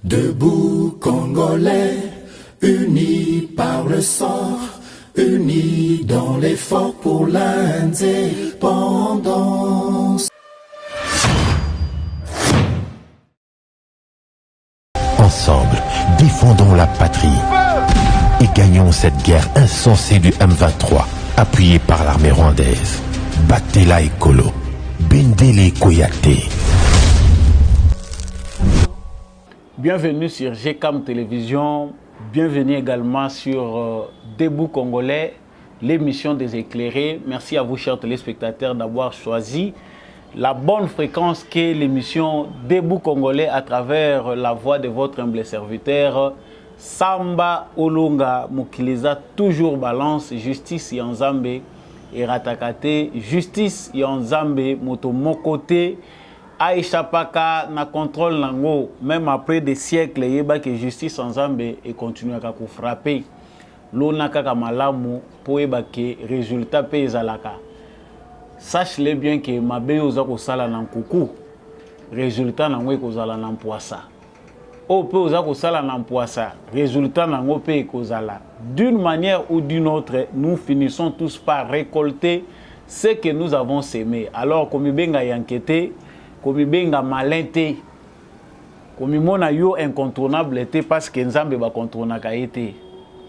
Debout Congolais, unis par le sang, unis dans l'effort pour l'indépendance. Ensemble, défendons la patrie et gagnons cette guerre insensée du M23, appuyée par l'armée rwandaise. Batela Ekolo, Bendele Koyate. Bienvenue sur GCAM Télévision, bienvenue également sur Debout Congolais, l'émission des éclairés. Merci à vous, chers téléspectateurs, d'avoir choisi la bonne fréquence qu'est l'émission Debout Congolais à travers la voix de votre humble serviteur. Samba Olonga Mukiliza, toujours balance, justice Yanzambe et Ratakate, justice Yanzambe, moto mokote. Aïcha Paka na contrôle nango, même après des siècles, yeba que justice en Zambie et continue à frapper. L'on a kaka malamu pour yeba que résultat paysalaka. Sache-le bien que ma beyoza ko sala nan kuku, résultat nango ko sala nan poissa. O pe oza ko sala nan poissa, résultat nango pe ko sala. D'une manière ou d'une autre, nous finissons tous par récolter ce que nous avons sémé. Alors comme benga yankete, comme benga malente, comme mona yo incontournable était parce que Nzambe ba contournaka été.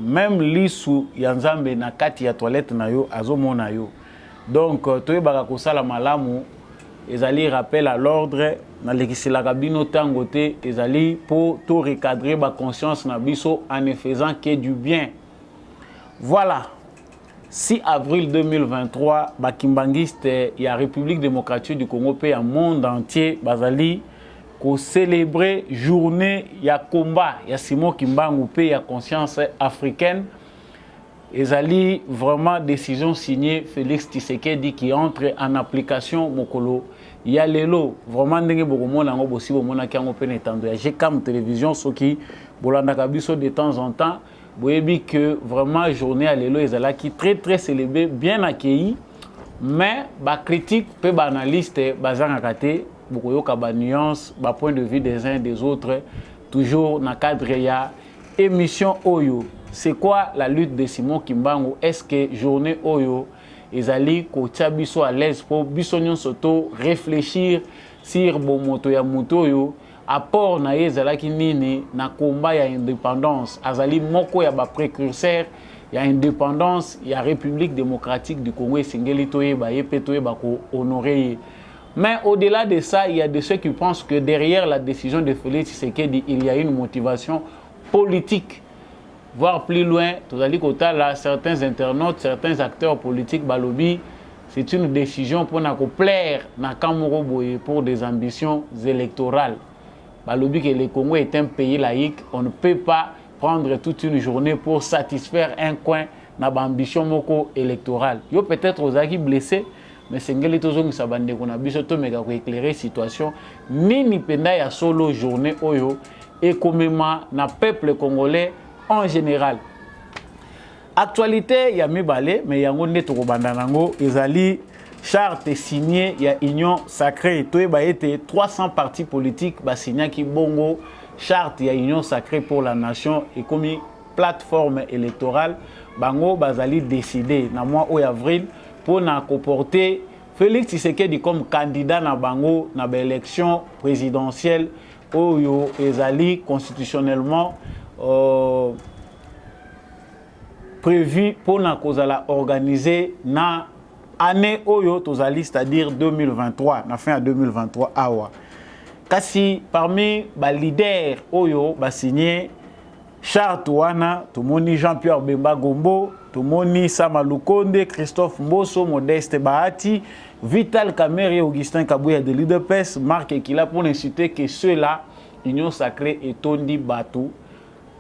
Même lisu ya Nzambe na kati ya toilette na yo azomona yo. Donc toyebaka kosala malamu ezali rappel à l'ordre na lekiselaka bino tango te ezali pour tout recadrer ba conscience na biso en ne faisant que du bien. Voilà. 6 avril 2023, Bakimbangiste, il y a République démocratique du Congo, et le monde entier, Bazali, pour célébrer journée, il y a combat, il y a Simon Kimbangu, il y a conscience africaine. Et Zali, vraiment, décision signée Félix Tshisekedi qui entre en application Mokolo. Il y a Lelo, vraiment, il y a beaucoup de monde qui ont pénétré. GCAM Télévision, ceux qui, de temps en temps, vous voyez que vraiment journée à l'élo est qui très célébré, bien accueilli, mais la critique peut banaliste, bazangakate, beaucoup de nuances, point de vue des uns et des autres, toujours dans le cadre de émission Oyo. C'est quoi la lutte de Simon Kimbangu? Est-ce que journée Oyo ezali ko tchabiso à l'aise pour bisonyon soto réfléchir sur bon moto ya moto yo? Apport na ezalaki nini na combat ya indépendance azali moko ya ba précurseur ya indépendance ya République démocratique du Congo et singeli toyeba yepe ba ko honorer. Mais au-delà de ça, il y a de ceux qui pensent que derrière la décision de Félix Tshisekedi, il y a une motivation politique. Voire plus loin, tozali kota là certains internautes, certains acteurs politiques balobi, c'est une décision pour na ko plaire na Kamoro Boye pour des ambitions électorales. Balobi que le Congo est un pays laïque, on ne peut pas prendre toute une journée pour satisfaire un coin na ambition moko électorale. Yo peut-être aux aki blessés, mais c'est ngeli tozongi sabande kona biso to meka ko éclairer situation nini penda ya solo journée oyo et commément na peuple congolais en général. Actualité ya mibale mais yango neto ko banda nango ezali charte signée, il y a Union Sacrée. Tout est 300 partis politiques signé qui bongo charte, il y a Union Sacrée pour la nation et comme plateforme électorale, bango bazali décidé na mois avril pour na comporter Félix Tshisekedi comme candidat na bango na élection présidentielle oyo ezali constitutionnellement prévu pour na kozala organiser na année Oyo Tozali, c'est-à-dire 2023, la fin à 2023, awa. Kasi parmi les leaders Oyo, signé Charte Wana, Tumoni Jean-Pierre Bemba Gombo, Tumoni Sama Lukonde, Christophe Mbosso, Modeste Bahati, Vital Kamerhe, Augustin Kabouya de l'IDPS, Marc Ekila pour inciter que ceux-là, Union Sacrée et Tondi Batou,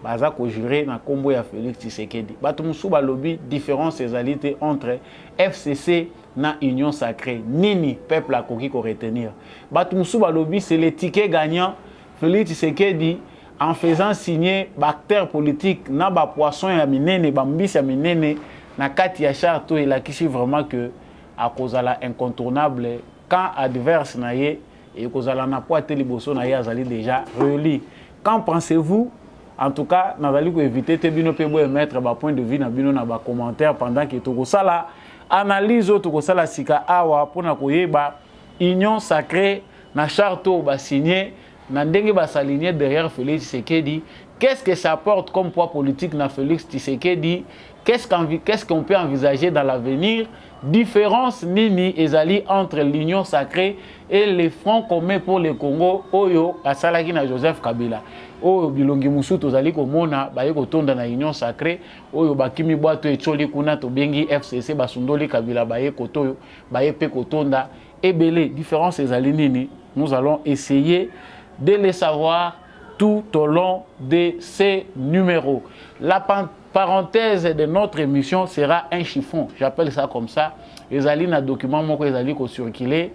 baza ko juré na kombo ya Félix Tshisekedi. Bato musu balobi différence égalité entre FCC na Union Sacrée. Nini peuple a koki ko retenir. Bato musu balobi c'est le ticket gagnant Félix Tshisekedi en faisant signer acteurs politiques na ba poisson ya minene ba mbisi ya minene na kati ya charte et la kishi vraiment que à cause la incontournable quand adverse na ye et cause la na poate liboso na ye azali déjà relié. Qu'en pensez-vous? En tout cas, nous allons éviter de mettre un point de vue dans les commentaires pendant que tout ça là analyse tout ça là sika awa pour na koyeba union sacrée na charte ba signé na ndenge ba s'aligner derrière Félix Tshisekedi. Qu'est-ce que ça apporte comme poids politique na Félix Tshisekedi? Qu'est-ce qu'on peut envisager dans l'avenir? Différence nini ezali entre l'union sacrée et les fronts communs pour le Congo oyo asalaki na Joseph Kabila. Oyo bilongi musu tozali komona baye kotonda na union sacrée oyo bakimi bwato echoli kuna to bengi FCC basundoli Kabila baye kotoyo baye pe kotonda ebele. Différence ezali nini? Nous allons essayer de les savoir tout au long de ces numéros. La parenthèse de notre émission sera un chiffon, j'appelle ça comme ça. Les alliés dans document moko les alliés circuler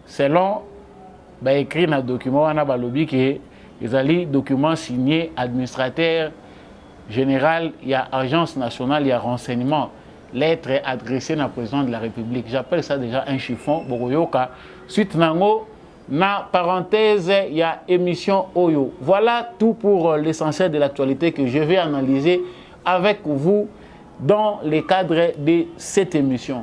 selon écrit dans document on a balobi que les alliés document signé administrateur général, il y a agence nationale, il y a renseignement, lettre adressée à président de la République. J'appelle ça déjà un chiffon. Bogoyoka suite nango na parenthèse, il y a émission Oyo. Voilà tout pour l'essentiel de l'actualité que je vais analyser avec vous dans le cadre de cette émission.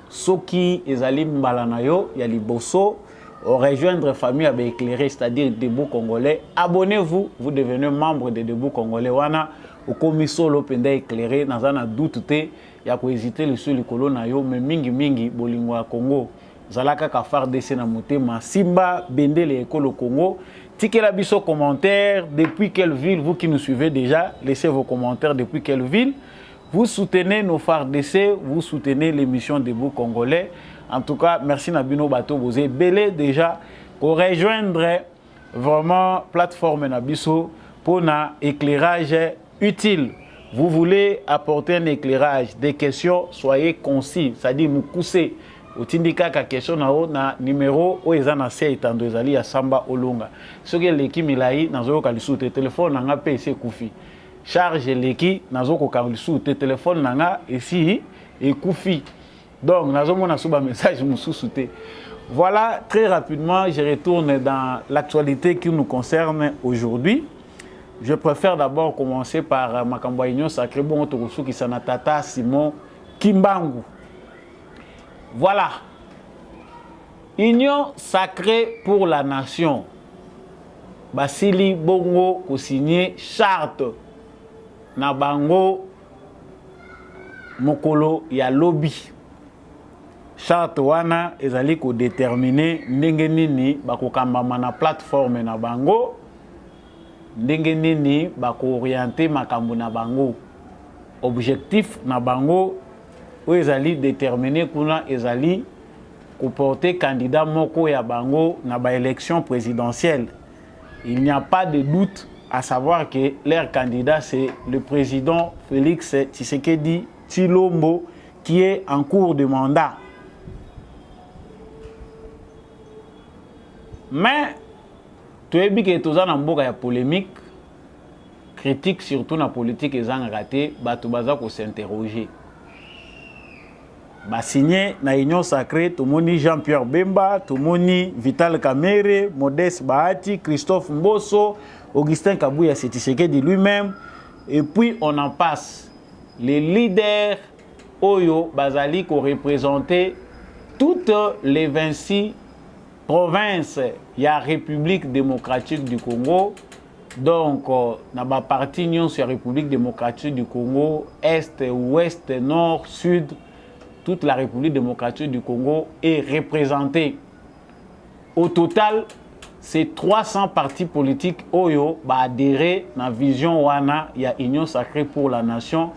Soki ezali mbalanayo, il y a liboso, rejoindre famille avec éclairé, c'est-à-dire Debout Congolais. Abonnez-vous, vous devenez membre de Debout Congolais. Wana au komiso l'openda éclairé, dans un doute il y a ko hésiter le seul colonayo, mais mingi bolingwa Congo. Zalaka kafar dese na motema Simba Bendele Ekolo Congo. Tikela biso commentaire depuis quelle ville vous qui nous suivez déjà, laissez vos commentaires depuis quelle ville. Vous soutenez nos phares d'essai, vous soutenez l'émission Debout Congolais. En tout cas, merci Nabino Bato Bozé Belé déjà pour rejoindre vraiment plateforme Nabiso pour un éclairage utile. Vous voulez apporter un éclairage, des questions, soyez concis, c'est-à-dire vous poussez. Otindika ka question na numéro o ezana se itando ezali ya Samba Olonga. Soki leki milai nazo ka lisute téléphone nanga PC kufi. Charge leki nazo ko ka lisute téléphone nanga esi et kufi. Donc nazo mona suba message mususu te. Voilà, très rapidement, je retourne dans l'actualité qui nous concerne aujourd'hui. Je préfère d'abord commencer par Makambo Union Sacrée bon Tokusu qui sanatata Simon Kimbangu. Voilà. Union sacrée pour la nation. Basili Bongo ko signé charte na bango mokolo ya lobby. Charte wana ezali ko déterminer ndenge nini bakokambama na plateforme na bango, ndenge nini bako orienter makambo na bango. Objectif na bango ezali déterminé kuna ezali ko porter candidat moko ya bango na ba élection présidentielle. Il n'y a pas de doute à savoir que leur candidat c'est le président Félix Tshisekedi Tshilombo qui est en cours de mandat. Mais tu es bien que tu as une polémique, critique surtout dans la politique et en raté, tu vas s'interroger. Ba signé na union sacrée tomoni Jean-Pierre Bemba, tomoni Vital Kamerhe, Modeste Bahati, Christophe Mbosso, Augustin Kabuya Tshisekedi lui-même et puis on en passe. Les leaders Oyo Bazali qui ont représenté toutes les 26 provinces, il y a République démocratique du Congo. Donc, na ba parti union sur République démocratique du Congo, Est, Ouest, Nord, Sud, toute la République démocratique du Congo est représentée. Au total, c'est 300 partis politiques Oyo ba adhéré na vision wana ya Union sacrée pour la nation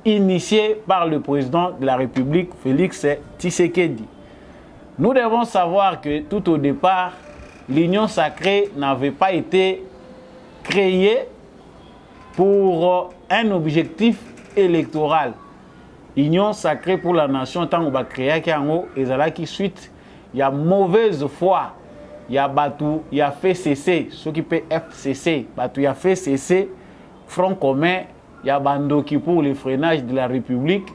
initiée par le président de la République Félix Tshisekedi. Nous devons savoir que tout au départ, l'Union sacrée n'avait pas été créée pour un objectif électoral. Union sacrée pour la nation, tant qu'on va créer qui suite, il y a mauvaise foi, il y a Batou, il y a fait cesser, ce qui peut FCC, Batou, il y a fait cesser, Front commun, il y a Bandoki pour le freinage de la République,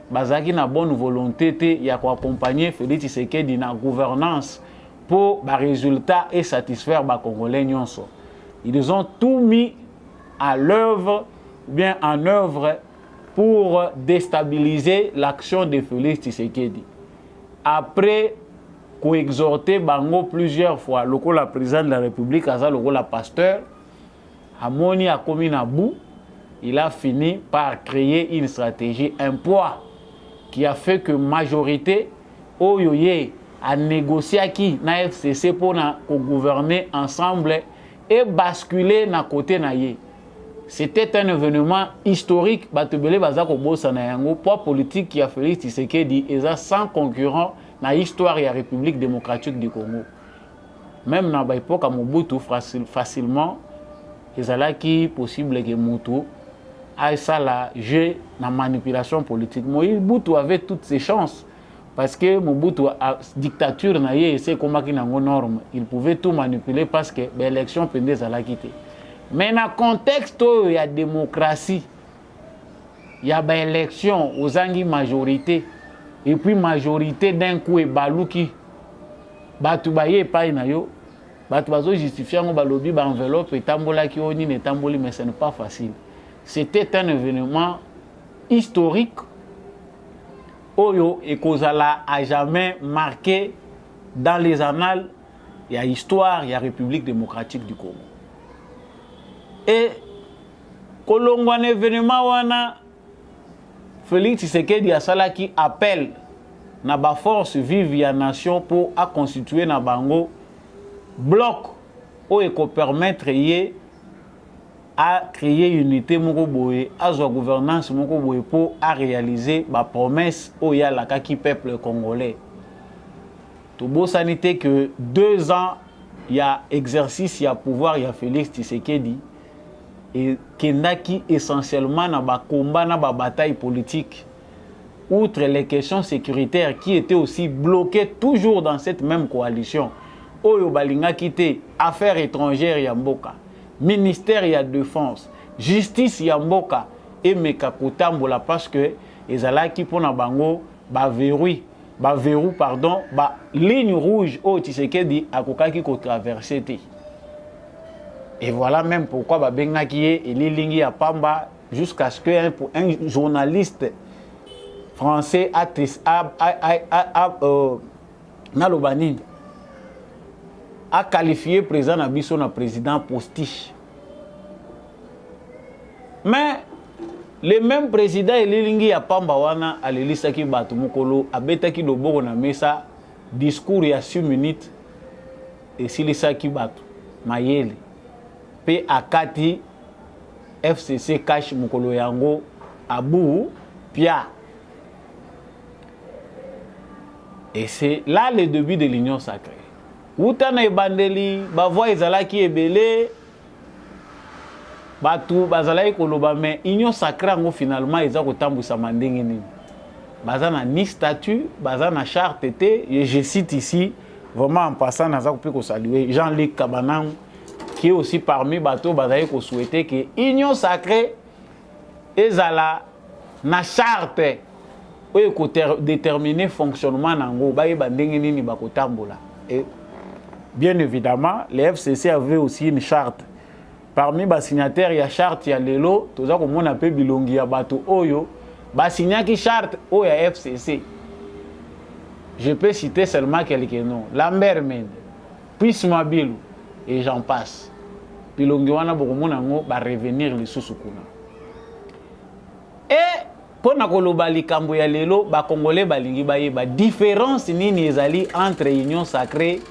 Bazaki na bonne volonté, il y a quoi accompagner Félix Tshisekedi dans la gouvernance pour les résultats et satisfaire les Congolais. Ils ont tout mis à l'œuvre, bien en œuvre, pour déstabiliser l'action de Félix Tshisekedi. Après qu'exhorté Bango plusieurs fois, le président de la République, le pasteur, Amoni a commis un bout, il a fini par créer une stratégie, un poids qui a fait que majorité Oyoye a négocié qui na FCC pour gouverner ensemble et basculer na côté na ye. C'était un événement historique. Batubele bazako bossa na yango poids politique qui a Félix Tshisekedi et ça sans concurrent na histoire de la République démocratique du Congo. Même dans l'époque à Mobutu facilement qui possible que Mobutu a ça la jeu na manipulation politique. Mobutu avait toutes ses chances parce que Mobutu a dictature na ye c'est comme qui nango norme. Il pouvait tout manipuler parce que l'élection pendait à la quitter. Mais dans le contexte où il y a démocratie, il y a une élection aux anguilles majorité, et puis majorité d'un coup est balouki. Batu baye pas inayo, batu bazo justifier ngo balobi ba enveloppe et tambola ki oni ne tamboli, mais ce n'est pas facile. C'était un événement historique. Oyo et Kozala a jamais marqué dans les annales, il y a histoire, il y a République démocratique du Congo. Et kolongo un événement wana Félix Tshisekedi asala qui appelle na ba force vive ya nation pour à constituer na bango bloc o eko permettre ye à créer unité moko boye à zo gouvernance moko boye pour à réaliser ba promesse o ya la kaki peuple congolais. To bo sanité que 2 ans il y a exercice, il y a pouvoir, il y a Félix Tshisekedi et Kendaki essentiellement dans le combat, dans la bataille politique. Outre les questions sécuritaires qui étaient aussi bloquées toujours dans cette même coalition. Oyo Balinga quitté affaires étrangères Yamboka, ministère ya défense, justice Yamboka et Mekakutambola parce que ezalaki pona bango ba verrou pardon, ba ligne rouge au Tshisekedi akokaki ko traverser té. Et voilà même pourquoi Babengaki et Lilingi à Pamba jusqu'à ce qu'un journaliste français a qualifié président Nabiso na président postiche. Mais le même président Lilingi à Pamba wana alilisaki batu mukolo abetaki loboko na mesa discours ya 6 minutes et silisaki batu mayele. P akati FCC cash mukolo yango abu pia. Et c'est là le début de l'union sacrée. Outana ebandeli bavoa ezalaki ebele batu bazalaki koloba mais union sacrée ngo finalement eza kotambusa mandenge nini. Bazana ni statut, bazana charte té, et je cite ici vraiment en passant naza ko pe saluer Jean-Luc Kabanang qui est aussi parmi bateau bazali ko souhaiter que union sacrée ezala na charte oyo ko déterminer fonctionnement nango ba yeba ndenge nini ba ko tambola. Et bien évidemment les FCC avaient aussi une charte. Parmi les signataires il y a charte ya lelo toza ko mona pe bilongi ya bato oyo ba signaki charte oyo ya FCC. Je peux citer seulement quelques noms. Lambert Mende, Puis Mabilou et j'en passe. Puis l'ongiwana bokomonango va revenir les sous-soukuna. Et pour nakoloba likambo ya lelo ba congolais balingi bayeba différence nini ezali entre union sacrée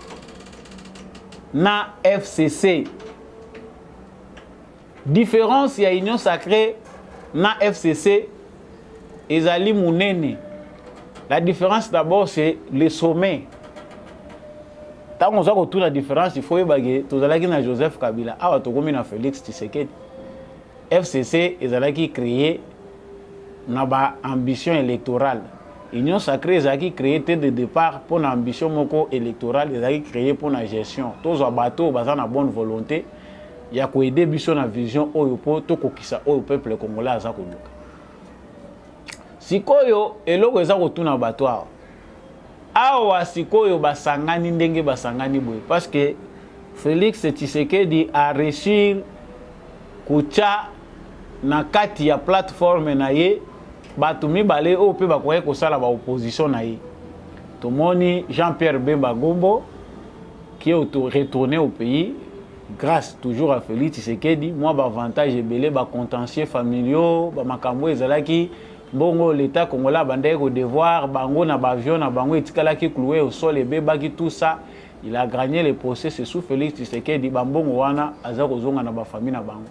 na FCC. Différence ya union sacrée na FCC ezali munene. La différence d'abord c'est le sommet. Tant qu'on a toute la différence, il faut que tout ça na Joseph Kabila, ah to comme na Félix Tshisekedi. FCC ezalaki créé na ba ambition électorale. Union sacrée ezalaki créé de départ pour une ambition moko électorale, ezalaki créé pour la gestion. Tous les bateaux basés na bonne volonté, il y a ko aider biso na vision oyo po to kokisa oyo peuple congolais aza koluka. Sikoyo eloko eza kotuna bato awa. Awa sikoyo basangani ndenge basangani boye parce que Félix Tshisekedi a réussi kucha na kati ya plateforme na ye batu mibale o pe bakoye kosala ba opposition na ye. Tomoni Jean-Pierre Bemba Gombo qui est retourné au pays grâce toujours à Félix Tshisekedi. Moi avantage ebele ba contentieux familiaux ba makambo ezalaki bongo l'état congolais bandé ko devoir bango na ba avion na bango etikalaki cloué au sol ebebaki tout ça. Il a gagné le procès sous Félix Tshisekedi bambongo wana aza kozonga na ba famille na bango.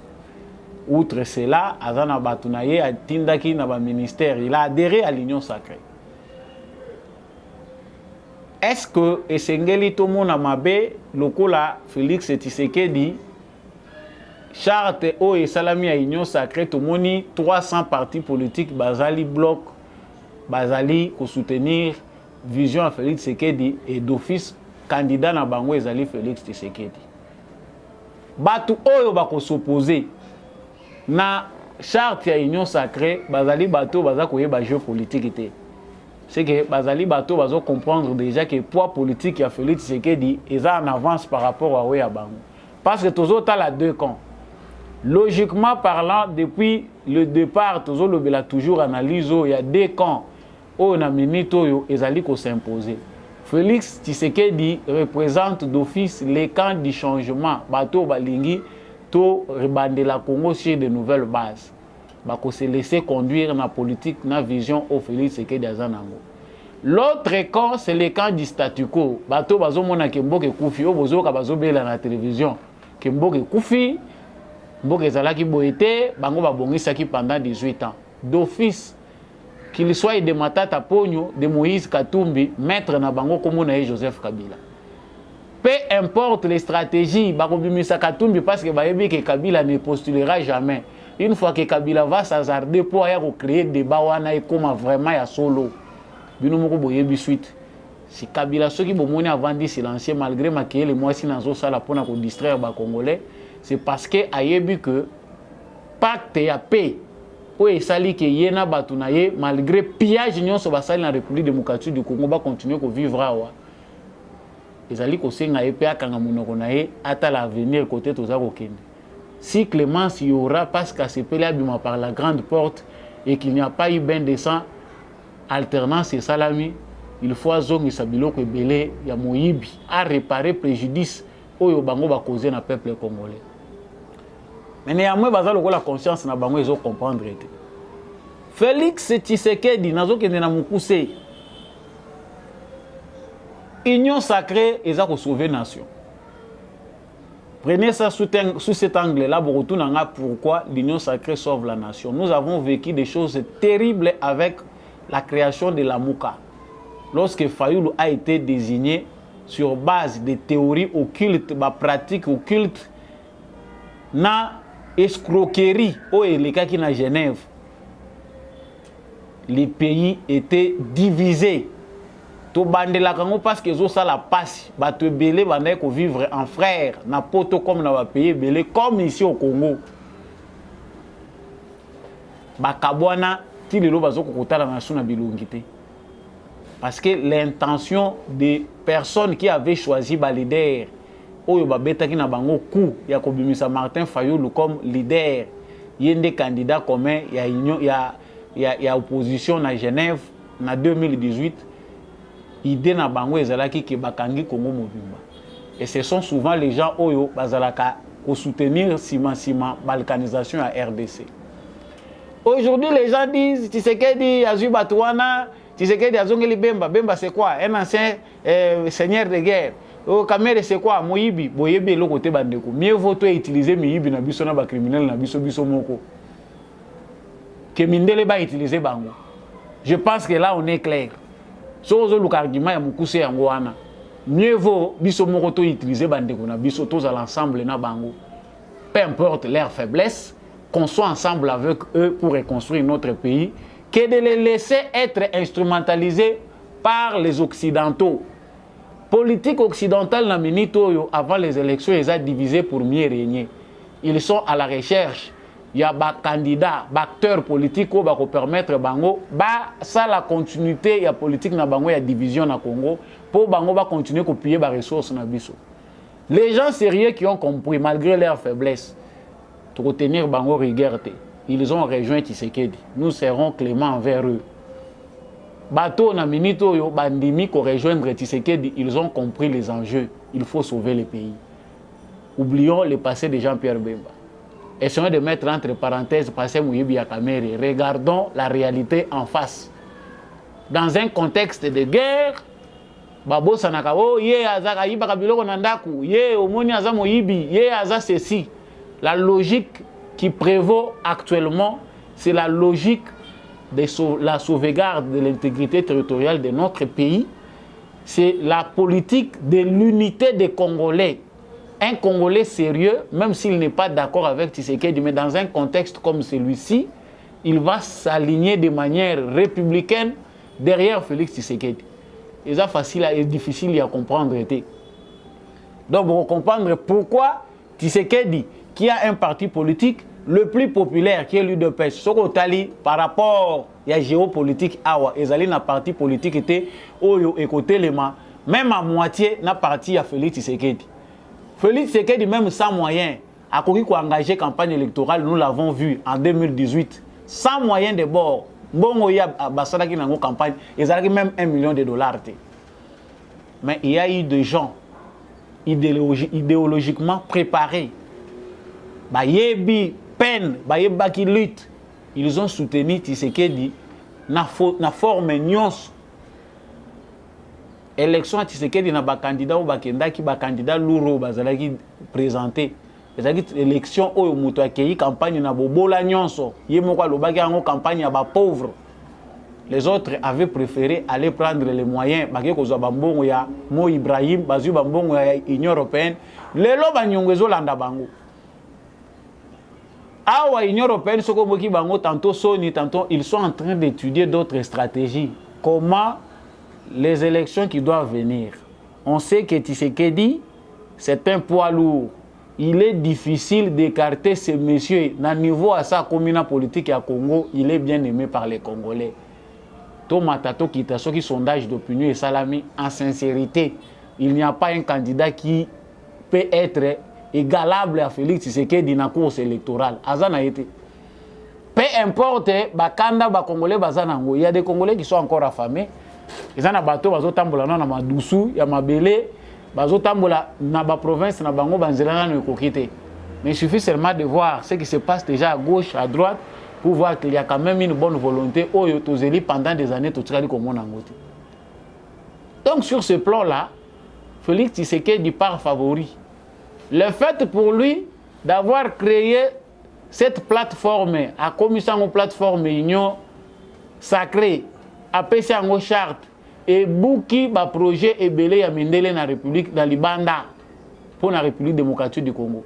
Outre cela, Azana Batunaye a tindaki na ba ministère, il a adhéré à l'Union sacrée. Est-ce que Esengeli Tomo na mabe lokola Félix Tshisekedi charte o et salami à l'Union sacrée tomoni 300 partis politiques bazali bloc bazali ko soutenir vision à Félix Tshisekedi et d'office candidat na bango ezali Félix Tshisekedi. Batu oyo bako s'opposer na charte ya union sacrée bazali bato baza koyeba géopolitique té. C'est que bazali bato bazo comprendre déjà que poids politique ya Félix Tshisekedi est en avance par rapport à Oya Bango. Parce que tous autres a deux camps. Logiquement parlant, depuis le départ, tous autres a toujours analysé il y a deux camps. On a minito yo ezali ko s'imposer. Félix Tshisekedi représente d'office les camps du changement. Bato balingi to rebander la Congo sur de nouvelles bases. Bako se laisser conduire na politique, na vision au Félix Tshisekedi azanango. L'autre camp, c'est le camp du statu quo. Bato bazo mona ke mboke kufi, o bozo ka bazo bela na télévision. Ke mboke kufi, mboke zalaki boete, bango babongisaki pendant 18 ans. D'office, qu'il soit de Matata Pogno, de Moïse Katumbi, maître na bango comme na Joseph Kabila. Peu importe les stratégies, Bakobimisa Katumbi parce que Bayebi que Kabila ne postulera jamais. Une fois que Kabila va s'hasarder pour créer des bawana et comme vraiment ya solo. Bino moko boyebi suite. Si Kabila ceux qui bomoni avant de silencier malgré maquiller les mois si nazo sala pour na ko distraire ba congolais, c'est parce que ayebi que pacte ya paix o esali ke yena batunaye malgré pillage nyonso basali na République démocratique du Congo ba continuer ko vivre awa. Ezali ko senga epe akanga munoko na ye ata l'avenir côté toza ko kende. Si clémence y aura parce qu'à ce pays abima par la grande porte et qu'il n'y a pas eu ben de sang alternance et salami, il faut azongi sabilo ko belé ya moyibi à réparer préjudice oyo bango ba causer na peuple congolais. Mais néanmoins bazalo ko la conscience na bango ezo comprendre été. Félix Tshisekedi nazo kende na mukuse. Union sacrée et ça pour sauver nation. Prenez ça sous cet angle-là, pourquoi l'union sacrée sauve la nation. Nous avons vécu des choses terribles avec la création de la Mouka. Lorsque Fayoulou a été désigné sur base des théories occultes, des pratiques occultes, na escroquerie au Eleka qui na Genève, les pays étaient divisés. To bandela kango parce que zo ça la passe ba te belé bandé ko vivre en frère na poto comme na ba pays belé comme ici au Congo ba kabwana ti lelo bazo ko kotala na suna bilongité parce que l'intention des personnes qui avaient choisi ba leader oyo ba betaki na bango coup ya ko bimisa Martin Fayulu comme leader yende candidat commun ya union ya opposition na Genève na 2018. Idée na bango ezalaki ke bakangi Congo mobimba. Et ce sont souvent les gens oyo bazalaka pour soutenir sima balkanisation à RDC. Aujourd'hui les gens disent Tshisekedi azui batouana, Tshisekedi azongeli Bemba. Bemba c'est quoi? Un ancien seigneur de guerre. Oh Kamere c'est quoi? Moyibi, boyebi le côté bandeko. Mieux vaut utiliser Moyibi na biso na ba criminel na biso moko. Que Mindele ba utiliser bango. Je pense que là on est clair. Sozo l'argument ya mukuse yango wana. Mieux vaut biso moko to utiliser bandeko na biso tous à l'ensemble na bango. Peu importe leur faiblesse, qu'on soit ensemble avec eux pour reconstruire notre pays, que de les laisser être instrumentalisés par les occidentaux. Politique occidentale na minito avant les élections, ils ont divisé pour mieux régner. Ils sont à la recherche. Il y a des candidats, des acteurs politiques qui vont permettre bango ça la continuité ya politique na bango ya division na Congo pour bango va continuer à payer des ressources na biso. Les gens sérieux qui ont compris, malgré leur faiblesse, de retenir Bango Rigerte, ils ont rejoint Tshisekedi. Nous serons cléments envers eux. Bateau na minito yo bandimi ko rejoindre Tshisekedi, ils ont compris les enjeux. Il faut sauver le pays. Oublions le passé de Jean-Pierre Bemba. Essayons de mettre entre parenthèses passé Mouyibi Akamere. Regardons la réalité en face. Dans un contexte de guerre, Babo Sanaka, oh, ye azaka yibaka biloko nandaku, ye omoni aza moyibi, ye aza ceci. La logique qui prévaut actuellement, c'est la logique de la sauvegarde de l'intégrité territoriale de notre pays. C'est la politique de l'unité des Congolais. Un Congolais sérieux, même s'il n'est pas d'accord avec Tshisekedi, mais dans un contexte comme celui-ci, il va s'aligner de manière républicaine derrière Félix Tshisekedi. Et ça facile et difficile à comprendre. Donc, pour comprendre pourquoi Tshisekedi, qui a un parti politique le plus populaire, qui est l'UDPS, ce qu'on par rapport à la géopolitique, et un parti politique était au côté les mains, même à moitié, n'a parti à Félix Tshisekedi. Félix Tshisekedi, même sans moyens, a couru pour engager campagne électorale, nous l'avons vu en 2018, sans moyens de bord. Bon, il y a une campagne, ils ont même $1 million. Mais il y a eu des gens idéologiquement préparés. Bayebi, peine, Bayeba qui lutte. Ils ont soutenu Tshisekedi na forme nyons. Élection à Tshisekedi na ba candidat ou ba kenda ki ba candidat lourd bazala qui présenté. C'est-à-dire élection au muto akei campagne na bobola nyonso. Ye moko lobaki en campagne ya ba pauvre. Les autres avaient préféré aller prendre les moyens baki kozwa bambongo ya Mo Ibrahim, bazu bambongo ya Union européenne. Lelo banyongezo landa bango. Awa Union européenne soko boki bango tantôt Sony, tantôt ils sont en train d'étudier d'autres stratégies. Comment les élections qui doivent venir. On sait que Tshisekedi, c'est un poids lourd. Il est difficile d'écarter ces messieurs. Dans le niveau à sa commune politique à Congo, il est bien aimé par les Congolais. Tomatato Kitaso, qui sondage d'opinion et salami, en sincérité, il n'y a pas un candidat qui peut être égalable à Félix Tshisekedi dans la course électorale. Azana été. Peu importe, Bakanda, Congolais, Bazanango, il y a des Congolais qui sont encore affamés. Ils ont un bateau, ils ont un na Madoussou, il y a Mabélé, ils ont un province, na Bango, Banzelana, mais il suffit seulement de voir ce qui se passe déjà à gauche, à droite, pour voir qu'il y a quand même une bonne volonté. Oh, Tozeli pendant des années, tout comme on a voté. Donc sur ce plan-là, Félix Tshisekedi part favori. Le fait pour lui d'avoir créé cette plateforme, à commission une plateforme union sacrée, à PC en charte, et Bouki, ba projet et belé à Mindele dans la République, dans l'Ibanda, pour la République démocratique du Congo.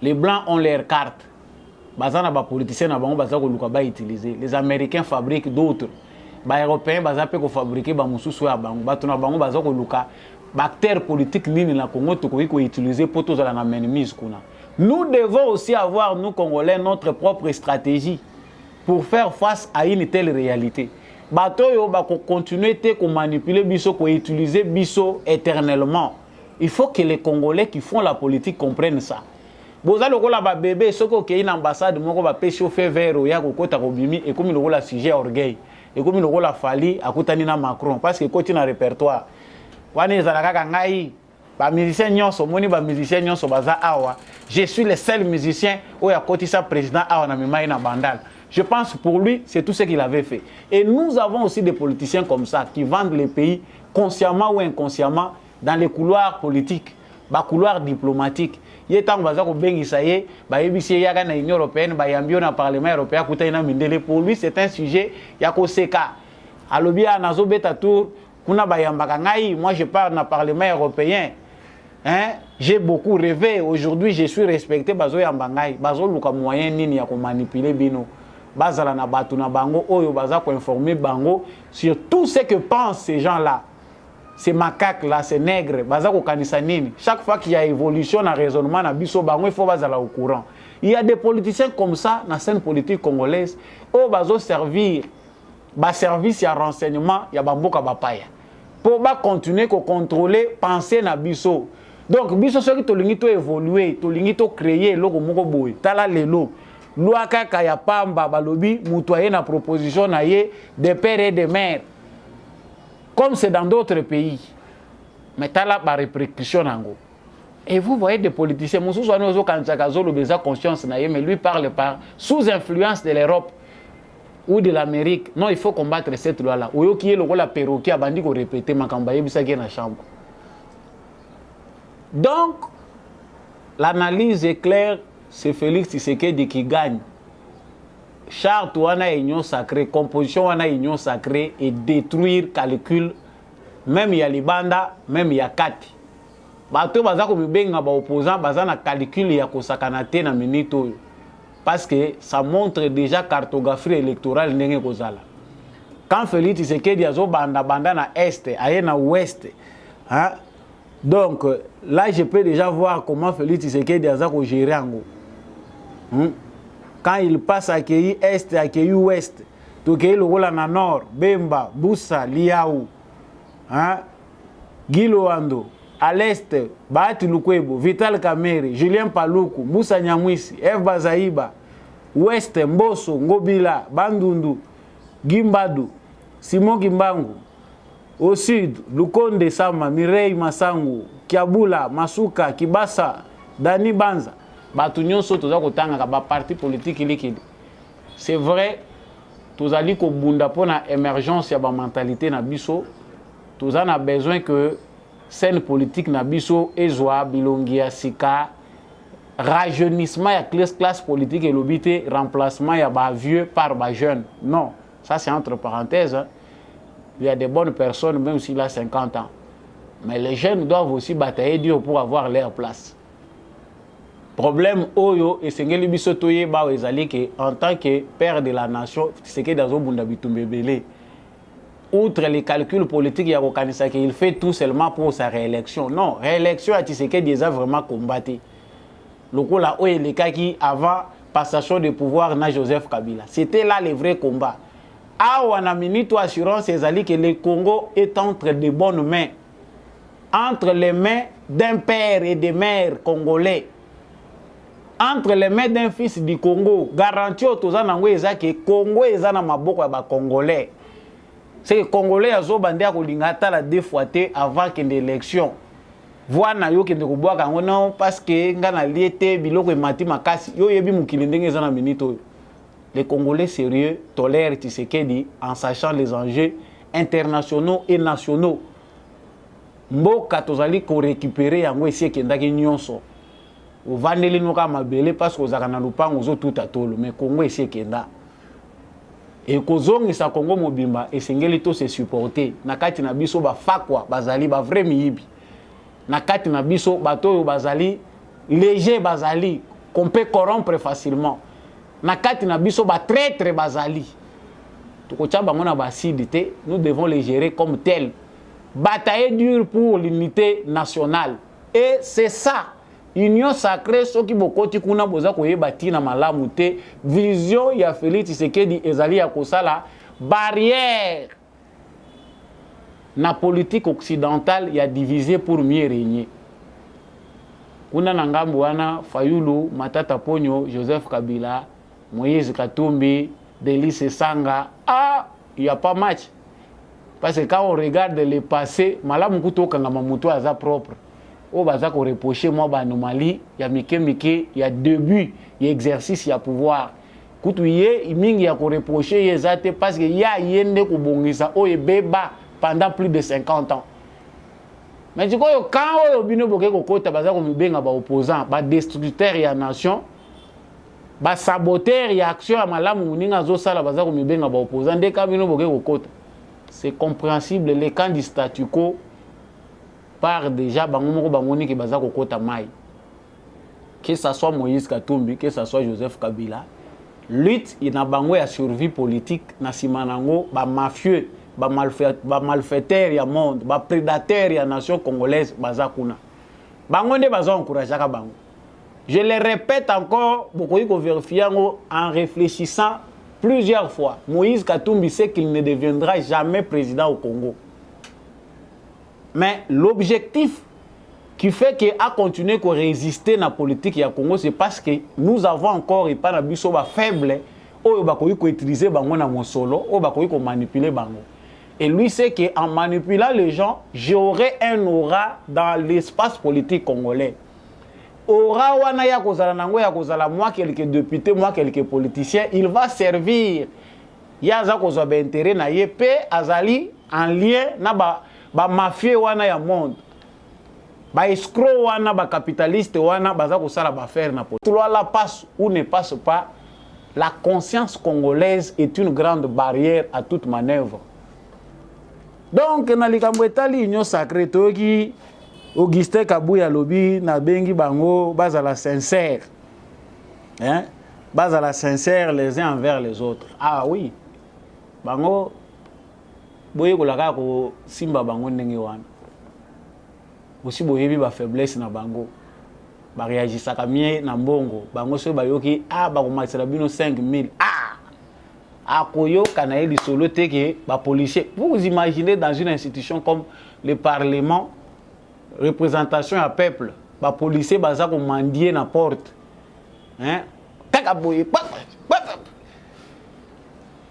Les Blancs ont leurs cartes. Bazana ba politiciens na bango bazako luka ba utiliser. Les Américains fabriquent d'autres. Les Européens bazapé ko fabriquer ba mususu ya bango. Batuna bango bazako luka acteurs politiques nini na Congo to ko utiliser pour tous la mise kuna. Nous devons aussi avoir nous Congolais notre propre stratégie pour faire face à une telle réalité. Batoyo ba continuer te manipuler biso ko utiliser biso éternellement. Il faut que les Congolais qui font la politique comprennent ça. Boza lokola ba bébé soko ke une ambassade moko ba pe chauffer vert ya ko kota ko bimi et comme lokola sujet orgueil et comme lokola fali akutani na Macron parce que koti na répertoire wana ezalaka kaka ngai ba musicien nyonso moni ba musicien nyonso baza awa je suis le seul musicien où ya koti sa président awa na memai na bandal. Je pense pour lui, c'est tout ce qu'il avait fait. Et nous avons aussi des politiciens comme ça qui vendent les pays consciemment ou inconsciemment dans les couloirs politiques, les couloirs diplomatiques. Il y a tant de bengi ça y est, il y a une Union européenne, il y a un Parlement européen, pour lui c'est un sujet, il y a Koseka. Alobia Nazo Betatour, moi je parle dans le Parlement européen. Hein? J'ai beaucoup rêvé, aujourd'hui je suis respecté, Bazo Yambangai, Bazo Luka moyen nini ya manipuler bino. Bazala na batu na bango oyo baza ko informer bango sur tout ce que pensent ces gens-là. Ces macaques là, ces nègres, baza ko kanisa nini. Chaque fois qu'il y a évolution na raisonnement na biso bango il faut bazala au courant. Il y a des politiciens comme ça dans la scène politique congolaise au bazo servir ba service ya renseignement ya bamboka bapaya. Pour ba continuer ko contrôler penser na biso. Donc biso soki tolingi to évoluer tolingi to créer eloko moko boye tala lelo loi kaka ya pamba balobi mutu aye na proposition na ye de père et de mère comme c'est dans d'autres pays mais tala ba répercussion nango. Et vous voyez des politiciens mususu wana ozo kanchaka zolo beza conscience na ye mais lui parle par sous influence de l'Europe ou de l'Amérique. Non, il faut combattre cette loi là. Oyo ki eloko la perroquet abandi ko répéter makamba yebisa ki na chambre. Donc, l'analyse est claire, c'est Félix Tshisekedi qui gagne. Charte wana union sacrée, composition wana union sacrée et détruire calcul, même il y a Libanda, même il y a Kati. Bato bazako mibenga ba opposant bazana calcul ya kosakana te na minute oyo. Parce que ça montre déjà cartographie électorale ndenge kozala. Quand Félix Tshisekedi azo banda na est, aye na ouest, hein? Donc, là, je peux déjà voir comment Félix Tshisekedi a géré Ango. Quand il passe à Kéi Est, à Kéi Ouest, tout Kéi le rôle en Nord, Bemba, Boussa, Liaou, Guy Loando, à l'Est, Bahati Lukwebo, Vital Kamerhe, Julien Paluku, Boussa Nyamwisi, F. Bazaïba, Ouest, Mbosso, Ngobila, Bandundu, Gimbadu, Simon Kimbangu. Au sud, Lukonde Sama, Mireille Massango, Kiabula, Masuka, Kibasa, Dani Banza. Batunion soto za kotanga ba parti politique likide. C'est vrai, tous allons ko bunda pona émergence ya ba mentalité na biso. Tous en a besoin que scène politique na biso ezwa bilongia sika rajeunissement ya classe politique et l'obité remplacement ya ba vieux par ba jeune. Non, ça c'est entre parenthèses. Hein. Il y a des bonnes personnes, même s'il a 50 ans. Mais les jeunes doivent aussi batailler dur pour avoir leur place. Problème, Oyo et Sengeli Bisotoye Bao Ezali, en tant que père de la nation, c'est que dans un Bundabitumbele, outre les calculs politiques, il y a Okanisa qu'il fait tout seulement pour sa réélection. Non, réélection à Tshisekedi déjà vraiment combattu. Le coup là, Oye les cas qui avant passation de pouvoir na Joseph Kabila. C'était là le vrai combat. Ah, on a mis toi assurance Ezali que le Congo est entre de bonnes mains. Entre les mains d'un père et des mères congolais. Entre les mains d'un fils du Congo. Garantie aux Tozanangwe que Congo est dans maboko ya ba congolais. C'est que congolais azo bandé a kolingata la deux fois avant qu'il y ait l'élection. Voilà yo kende ko boaka non parce que ngana liete biloko mati makasi yo yebi mukili ndenge za na minito. Les Congolais sérieux tolèrent Tshisekedi en sachant les enjeux internationaux et nationaux. Mboka tozali ko récupérer yango esi kendaki nyonso. Ovandeli noka mabele parce que ozakana lupango zo tout atolo mais Congo esi kenda. Et kozongisa Congo mobimba esengeli to se supporter na kati na biso ba fakwa bazali ba vrai miyibi. Na kati na biso bato bazali léger bazali qu'on peut corrompre facilement. Na kati na biso ba traître bazali. Tukocha bango na basidité, nous devons les gérer comme tels. Batailler dur pour l'unité nationale. Et c'est ça. Union sacrée soki bokoti kuna boza koyeba tina malamu te vision ya Félix Tshisekedi ezali ya kosala barrière na politique occidentale ya diviser pour mieux régner. Kuna na ngambo wana Fayulu, Matata Ponyo, Joseph Kabila, Moïse Katumbi, Delice Sanga, il n'y a pas match. Parce que quand on regarde le passé, malamu kuto kangama muto aza propre. O baza ko reprocher moi ba anomalie, ya mike, ya début, ya exercice ya pouvoir. Kutuye imingi ya ko reprocher yezate parce que ya yende ko bongisa o ebeba pendant plus de 50 ans. Mais du coup, quand on bino boke ko kota baza ko mibenga ba opposant, ba destructeur ya nation, ba saboteur ya action ya malamu muninga zo sala baza ko mibenga ba opposant de ka bino boke ko kota. C'est compréhensible les camps du statu quo par déjà bangomoko bangoni ke baza ko kota mai. Que ça soit Moïse Katumbi, que ça soit Joseph Kabila, lutte ina bango ya survie politique na simanango ba mafieux, ba malfaiteur ya monde, ba prédateur ya nation congolaise baza kuna. Bango nde baza encourager ka bango. Je le répète encore, beaucoup ko vérifier en réfléchissant plusieurs fois. Moïse Katumbi sait qu'il ne deviendra jamais président au Congo. Mais l'objectif qui fait qu'à continuer à résister dans la politique du Congo, c'est parce que nous avons encore et pas na biso ba faible ou ba ko utiliser bango na mon solo ou ba ko manipuler bango. Et lui sait qu'en manipulant les gens, j'aurai un aura dans l'espace politique congolais. Aura wana ya kozala nango ya kozala moi quelques députés, moi quelques politiciens, il va servir ya za kozwa ba intérêt na ye pe azali en lien na ba mafia wana ya monde. Ba escroc wana ba capitaliste wana baza kosala ba faire na politique. Loi la passe ou ne passe pas, la conscience congolaise est une grande barrière à toute manœuvre. Donc na likambo etali union sacrée toki Augustin Kabuya lobi na bengi bango bazala sincère. Hein? Bazala sincère les uns envers les autres. Ah oui. Bango boye kolaka ko simba bango ndenge wana. Aussi boyebi ba faiblesse na bango. Ba réagisaka mie na mbongo. Bango so bayoki ba komatela bino 5000. Akoyo kanaye solo teke ba policier. Vous imaginez dans une institution comme le Parlement, représentation à peuple, ba policier baza ko mendier na porte. Hein? Kaka boye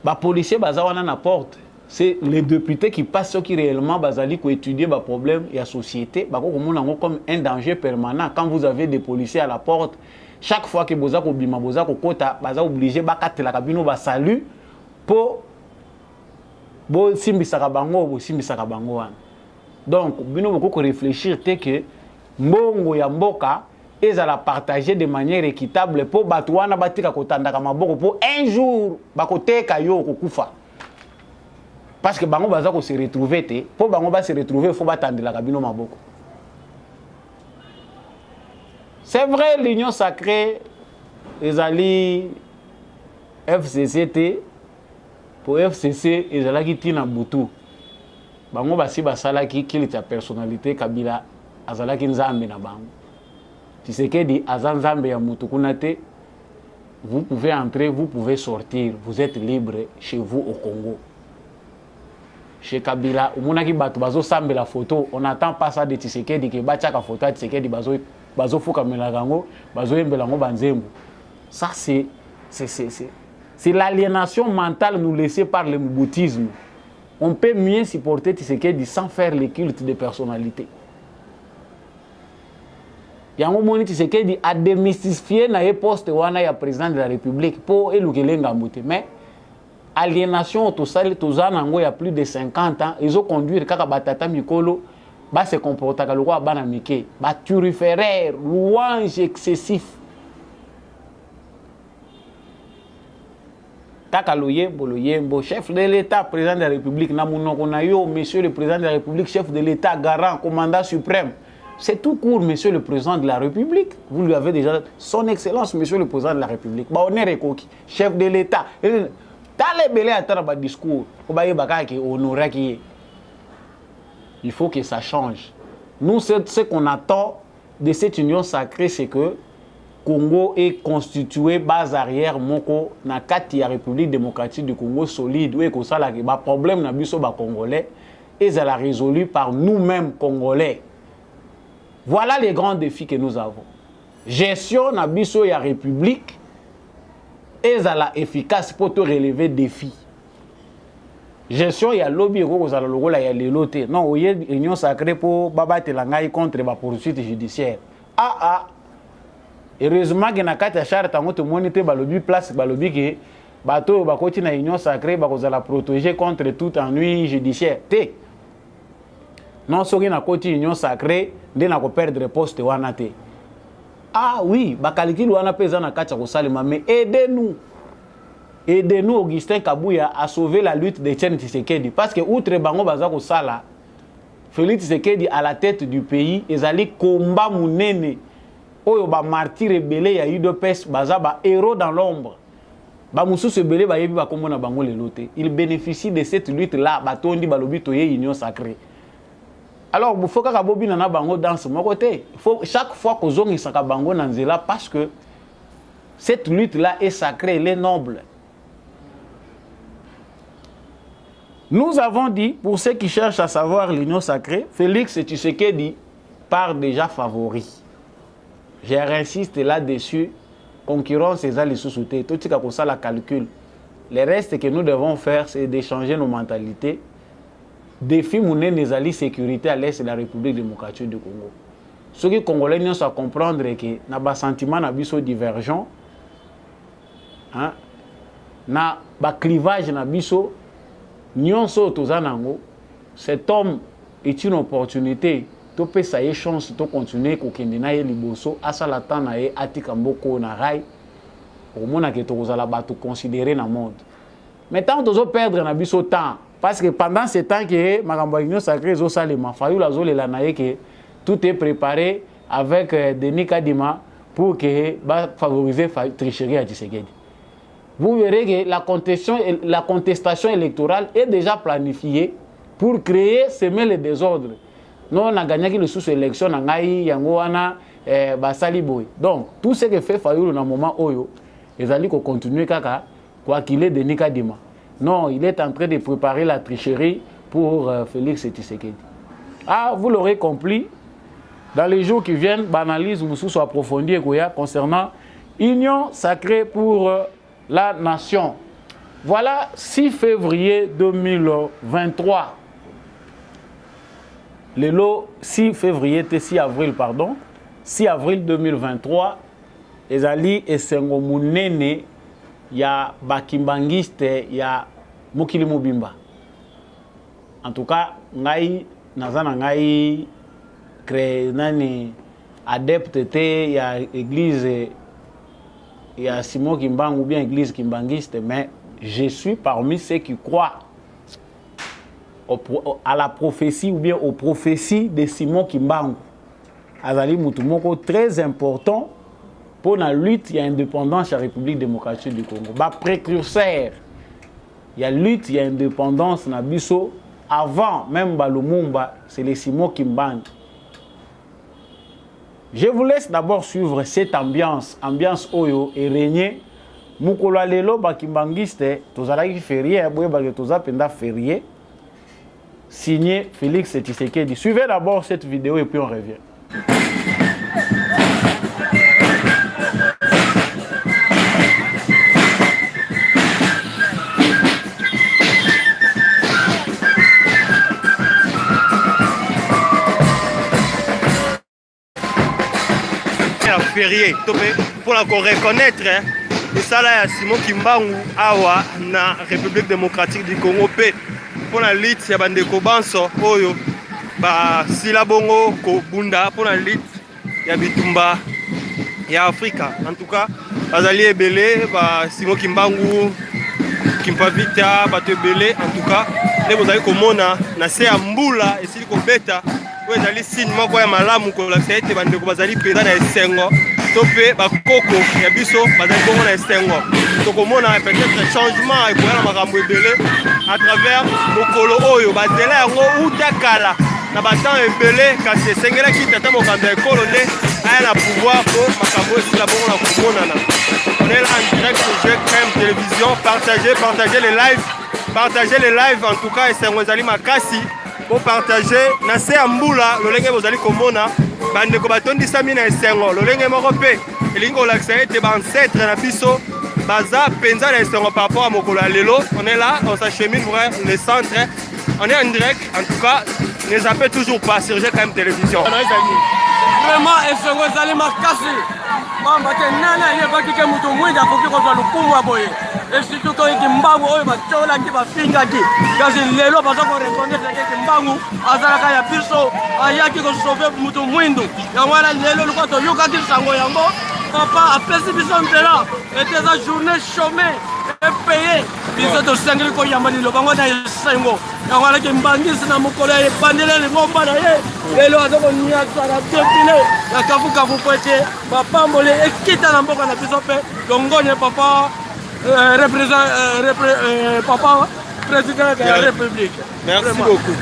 ba policier baza wana na porte. C'est les députés qui passent ceux qui réellement bazali ko étudier ba problème et la société, ba ko komona comme un danger permanent quand vous avez des policiers à la porte. Chaque fois que boza ko bima boza ko kota baza obligé ba katela kabino ba salut pour bo simbisaka bango bo simbisaka bango wana. Donc bino boko ko réfléchir te que mbongo ya mboka ezala partager de manière équitable pour bato wana batika kotandaka maboko pour un jour bakoteka yo kokufa. Parce que bango baza ko se retrouver te pour bango ba se retrouver faut batandela kabino maboko. C'est vrai l'union sacrée ezali FCCT pour FCC ezalaki tina butu. Bango basi basalaki kili ta personnalité Kabila azalaki nzambe na bango. Tshisekedi azanzambe ya mutu kuna te. Vous pouvez entrer, vous pouvez sortir, vous êtes libre chez vous au Congo. Chez Kabila, umunaki batu bazo sambe la photo, on n'attend pas ça de Tshisekedi que bachaka photo de Tshisekedi bazo fuka melagango, bazo yembelango banzembo. Ça c'est l'aliénation mentale nous laissée par le bouddhisme. On peut mieux supporter Tshisekedi sans faire le culte de personnalité. Yango moni Tshisekedi a démystifié na poste wana ya président de la République pour elukelenga mute. Mais aliénation tosali tozana ngo ya plus de 50 ans, ils ont conduit kaka batata mikolo ba se comporta ka lokwa bana mike, ba turiféraire, louange excessif. Takaloye boloyembo chef de l'État, président de la République na munoko na yo, monsieur le président de la République, chef de l'État, garant, commandant suprême. C'est tout court, monsieur le président de la République. Vous lui avez déjà son excellence, monsieur le président de la République. Ba honneur ekoki, chef de l'État. Tale belé atara ba discours, ko ba yebaka ki honorer ki. Il faut que ça change. Nous ce qu'on attend de cette union sacrée, c'est que Congo est constitué base arrière moko na kati ya République démocratique du Congo solide ou ko sala ki ba problème na biso ba congolais et ça la résolu par nous-mêmes congolais. Voilà les grands défis que nous avons. Gestion na biso ya République et ça la efficace pour te relever défis. Gestion ya lobby ko ko sala lokola ya leloté. Non, oye union sacrée pour babate langai contre ba poursuite judiciaire. Heureusement que na kati ya charte tango te monite ba lobby place ba lobby que bato ba koti na union sacrée ba ko la protéger contre tout ennui judiciaire. Te. Non soki na koti union sacrée nde na ko perdre poste wana te. Ah oui, ba calcul wana pesa na kati ya ko salima mais aidez-nous. Aidez-nous Augustin Kabuya à sauver la lutte de Etienne Tshisekedi parce que outre bango baza ko sala Félix Tshisekedi à la tête du pays ezali combat munene. Oyo ba martyr rebelle ya UDPS baza ba héros dans l'ombre. Ba mususu rebelle ba yebi ba komona bango leloté. Il bénéficie de cette lutte là ba tondi ba lobi toye union sacrée. Alors il faut ka bobi na bango dans ce côté. Il faut chaque fois que zongi saka bango na nzela parce que cette lutte là est sacrée, elle est noble. Nous avons dit, pour ceux qui cherchent à savoir l'union sacrée, Félix Tshisekedi part déjà favori. Je réinsiste là-dessus. Concurrence, c'est ça les sous-soutés. Tout ce qui ça la calcul. Le reste que nous devons faire, c'est d'échanger nos mentalités. Défi mouné les sécurité à l'est de la République démocratique du Congo. Ceux qui Congolais ne sont comprendre que na bas sentiment na biso divergent, hein, na bas clivage na biso, nyonso tozanango. Cet homme est une opportunité. Tu peux ça y chance de continuer kokende na ye liboso asala temps na ye atika mboko na rai au mona que tozala ba to considérer na monde. Mais tant tozo perdre na biso temps parce que pendant ce temps que makambo union sacrée zo salema fayu la zo le la na ye que tout est préparé avec Denis Kadima pour que va favoriser tricherie à Tshisekedi. Vous verrez que la contestation électorale est déjà planifiée pour créer semer le désordre. Nous, on a gagné le sous-élection, on a eu Basali Boy. Donc, tout ce que fait Fayoulou dans le moment où ils allaient continuer quoi qu'il ait de Nikadima. Non, il est en train de préparer la tricherie pour Félix Tshisekedi. Ah, vous l'aurez compris, dans les jours qui viennent, l'analyse soit approfondie concernant Union sacrée pour la nation. Voilà 6 février 2023. Le lot 6 février, 6 avril, pardon, 6 avril 2023, ezali esengo munene ya bakimbangiste ya Mokili Mobimba. En tout cas, ngai nazana ngai créé nani adepte te ya église ya Simon Kimbangu ou bien église kimbangiste, mais je suis parmi ceux qui croient à la prophétie ou bien aux prophéties de Simon Kimbangu. Azali Moutoumoko très important pour la lutte et l'indépendance de la République démocratique du Congo. Ba précurseur, il y a lutte et indépendance na biso avant même Lumumba, c'est les Simon Kimbangu. Je vous laisse d'abord suivre cette ambiance oyo et régner. Mukolo lelo ba kimbangiste, tozalaki férié, boye ba toza penda férié. Signé Félix Tshisekedi. Suivez d'abord cette vidéo et puis on revient. Férié pour la reconnaître et ça là Simon Kimbangu awa na République démocratique du Congo pour la lutte ya bandeko banso oyo ba sila bongo ko bunda pour la lutte ya bitumba ya Afrika. En tout cas bazali ebele ba Simon Kimbangu Kimpavita bato ebele en tout cas ne bozali komona na se ya mbula esili ko beta oyo ezali signe moko ya malamu kolakisa ete bandeko bazali pena na esengo to mpe bakoko ya biso bazali bongo na esengo tokomona peut-être changement ekoya na makambo ebele à travers mokolo oyo bazela yango uta kala na batemps ebele kasi esengelaki tata mokambi ya ekolo nde aya na pouvoir po makambo esila bongo na komonana. On est là en direct sur GCAM télévision, partagez les lives en tout cas esengo ezali makasi pour partager na se ambula lolenge bozali komona bandeko batondisa mina esengo lolenge moko pe elingi kolakisa ete bancêtre na biso baza penza na esengo par rapport à mokolo ya lelo. On est là, on s'achemine vers le centre, on est en direct en tout cas, ne zappez toujours pas sur GCAM télévision. Vraiment esengo ezali makasi mamba te nana yebaki ke mutu mwinda akoki kozwa lukumu ya boye et surtout toyeki mbangu oyo batiolaki bafingaki kasi lelo baza korekonetre keke mbangu azalaka ya biso ayaki kosauve mutu mwindu yango wana lelo lukwa toyokaki sango yango papa apesi biso nzela ete eza journée chômé epeye biso tosengeli koyamba liloba ngo na esengo yango alaki mbangisi na mokolo ya ebandele lingomba na ye lelo aza koniasa na defile ya kafukafu po ete bapambole ekita na mboka na biso mpe longonye papa papa président de la République. Merci beaucoup.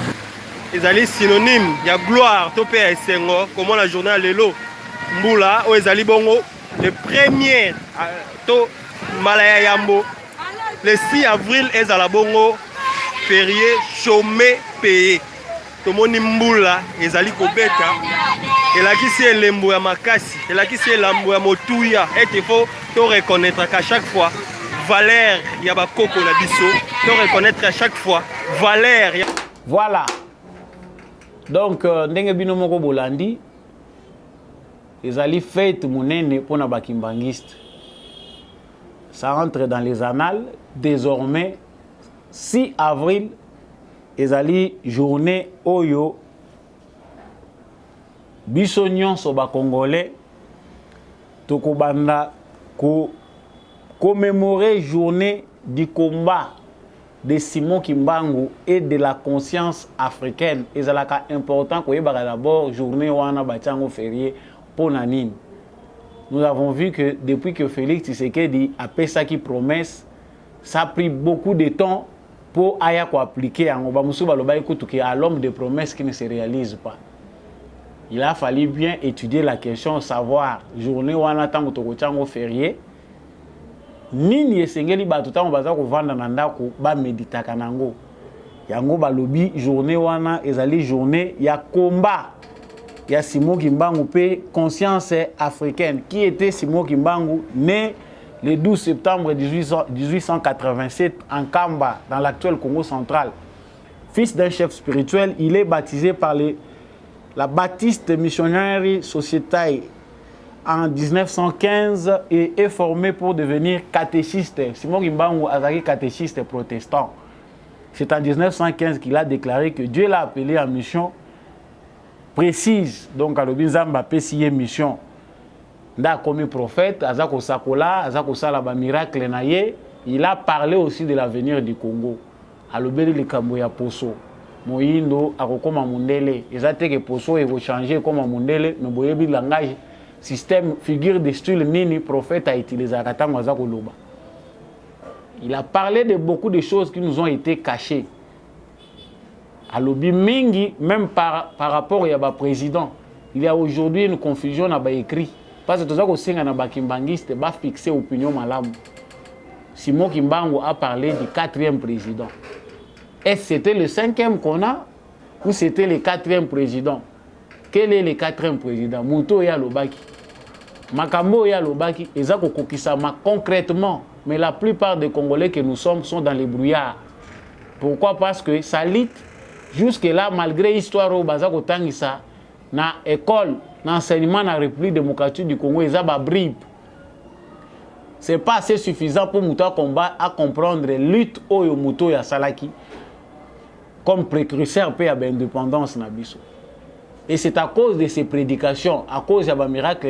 Ezali synonyme ya gloire to pe esengo comme la journée lelo mbula o ezali bongo le premier to malaya yambo le 6 avril ezala bongo férié chômé payé. Tomoni mbula ezali kobeta Et là qui c'est l'embo ya makasi, et là qui c'est l'embo ya motuya, et il faut te reconnaître qu'à chaque fois valeur ya ba koko na biso, te reconnaître à chaque fois valeur. Voilà. Donc ndenge bino moko bolandi ezali fête monene pour na bakimbangiste. Ça rentre dans les annales. Désormais 6 avril ezali journée oyo biso nyonso ba congolais tokobanda ko commémorer journée du combat de Simon Kimbangu et de la conscience africaine. Ezalaka important ko yebaka d'abord journée wana batiango férié pour nanine. Nous avons vu que depuis que Félix Tshisekedi a fait sa promesse, ça a pris beaucoup de temps pour appliquer à l'homme de promesses qui ne se réalise pas. Il a fallu bien étudier la question, savoir, journée où on attend que férié, nini esengeli ba tutango baza ko vanda na ndako ba medita kanango. Yango balobi journée wana ezali journée ya combat. Il y a Simon Kimbangu, conscience africaine. Qui était Simon Kimbangu, né le 12 septembre 1887 en Kamba, dans l'actuel Congo central. Fils d'un chef spirituel, il est baptisé par la Baptiste Missionary Society en 1915 et est formé pour devenir catéchiste. Simon Kimbangu a été catéchiste protestant. C'est en 1915 qu'il a déclaré que Dieu l'a appelé en mission précise. Donc, à l'Obinzamba, PCI mission. Nda comme prophète, Azako Sakola, Azako Salaba miracle naye, il a parlé aussi de l'avenir du Congo. À l'Obéli le Kamboya Poso. Moïndo, Akokoma Mundele. Ils ont dit que Poso est changé comme Mundele, mais Boyebi langage, système, figure de style Nini, prophète a utilisé à Katango Azako Loba. Il a parlé de beaucoup de choses qui nous ont été cachées. À l'obi mingi, même par rapport au président, il y a aujourd'hui une confusion à écrit. Parce que tout ça, c'est un kimbangiste va fixer l'opinion malam. Simon Kimbangu a parlé du 4e président. Est-ce que c'était le 5e qu'on a ou c'était le 4e président? Quel est le 4e président? Mouto ya Lobaki. Makambo ya Lobaki, ezako kokisama concrètement. Mais la plupart des Congolais que nous sommes sont dans les brouillards. Pourquoi? Parce que ça lit. Jusque-là, malgré l'histoire au Bazako Tangisa, dans l'école, dans l'enseignement de la République démocratique du Congo, ils ont des bribes. Ce n'est pas assez suffisant pour Mouta combat à comprendre la lutte au Mouto et Salaki comme précurseur de l'indépendance. Et c'est à cause de ces prédications, à cause de miracle,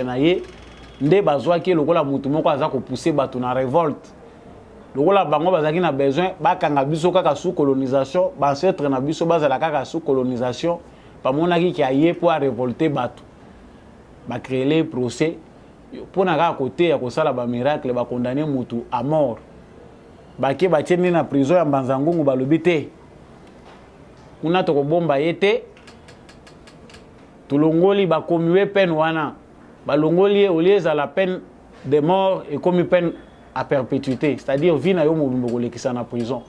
que bazwa ki lokola mutu moko azako pousser bato na révolte. Lokola bango bazaki na besoin bakanga biso kaka sous colonisation, ancêtre na biso bazala kaka sous colonisation, pamonaki ki aye pour révolter bato. Ba créer les procès pour na ka côté ya kosala ba miracle ba condamner mutu à mort. Ba ke ba tieni na prison ya Mbanzangungu balobi te. Kuna to ko bomba yete. Tulongoli ba komuwe peine wana. Balongoli au lieu à la peine de mort et comme une peine à perpétuité, c'est-à-dire vie na yo mobimbo qui en prison.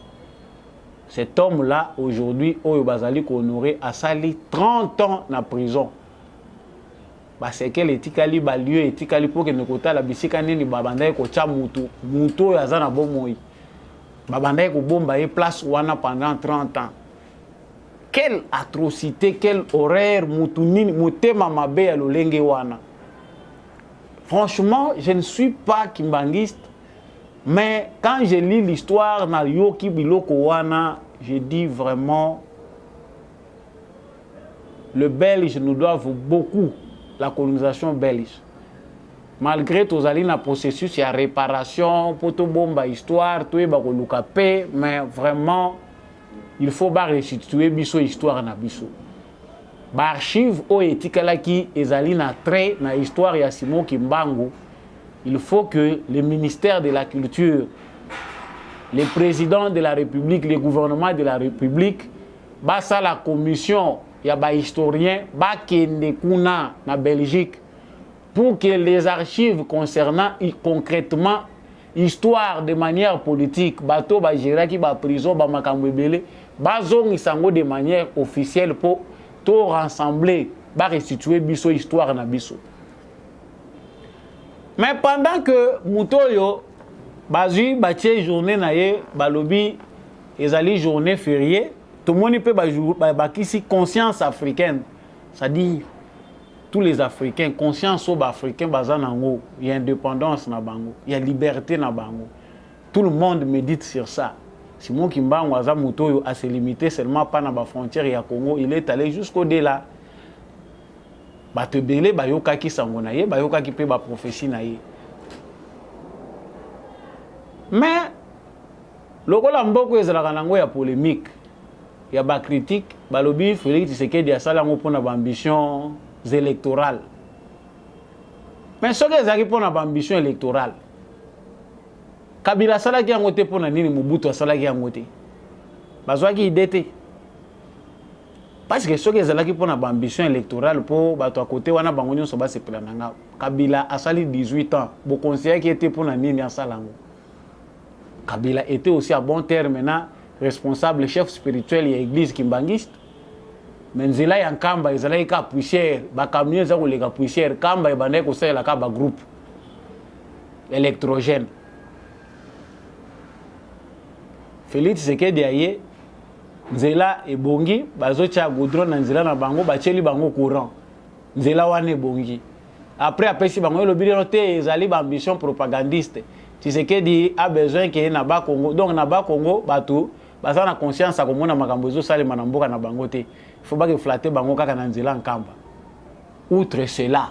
Cet homme-là aujourd'hui Oyo Bazali honoré a sali 30 ans na prison. Ba c'est quel etikali ba lieu etikali pour que ne kota la bisika nini babanda ko cha mutu ya zana bomoi. Babanda ko bomba e place wana pendant 30 ans. Quelle atrocité, quelle horreur mutu nini mutema mabe ya lolenge wana. Franchement, je ne suis pas kimbangiste, mais quand je lis l'histoire na Yoki Biloko wana, je dis vraiment, le Belge nous doit beaucoup, la colonisation belge. Malgré tout ça, il y a un processus, il y a réparation, pour tout bomba histoire, tout est paix, mais vraiment, il faut restituer biso histoire na biso. Archive o etikala ki ezali na trait na histoire ya Simon Kimbangu. Il faut que le ministère de la Culture, le président de la République, le gouvernement de la République, basa la commission ya ba historien ba kende kuna na Belgique pour que les archives concernant concrètement histoire de manière politique bato ba gérer ki ba prison ba makambo ebele bazong isango de manière officielle pour tout rassembler ba restituer biso histoire na biso. Mais pendant que mutoyo bazui batie journée na ye balobi ezali journée fériée, tout le monde peut bakisi conscience africaine, c'est-à-dire tous les Africains, conscience aux Africains bazanango, il y a indépendance na bango, il y a liberté na bango. Tout le monde médite sur ça. Simon Kimbangu aza mutoyo a se limité seulement pas na ba frontière ya Congo, il est allé jusqu'au-delà. Batebele bayoka ki sango na ye, bayoka ki pe ba prophétie na ye. Mais lokola mboko ezalaka nango ya polémique, ya ba critique, balobi Félix Tshisekedi asala ngo pona ba ambition électorale. Mais ce que ezaki pona ba ambition électorale, Kabila salaki yango te pona nini Mobutu asalaki yango te. Bazwaki idée te. Parce que ce que ezalaki pona ba ambition électorale pour bato à côté wana bango nyonso ba sepela nanga. Kabila asali 18 ans, bo conseiller qui était pona nini asalango. Kabila était aussi à bon terme maintenant responsable chef spirituel de l'église kimbangiste. Mais nzela ya nkamba ezalaki ka poussière, ba camion za ko leka poussière, kamba ebandai ko sala ka ba groupe électrogène. Félix Tshisekedi aye nzela ebongi bazotia goudron na nzela na bango bacheli bango courant. Nzela wana ebongi. Après apesi bango lobi te ezali ba ambition propagandiste. Tshisekedi a besoin que na ba Congo. Donc na ba Congo bato baza na conscience ko mona makambo zo salema na mboka na bango te. Il faut pas que flatter bango kaka na nzela nkamba. Outre cela,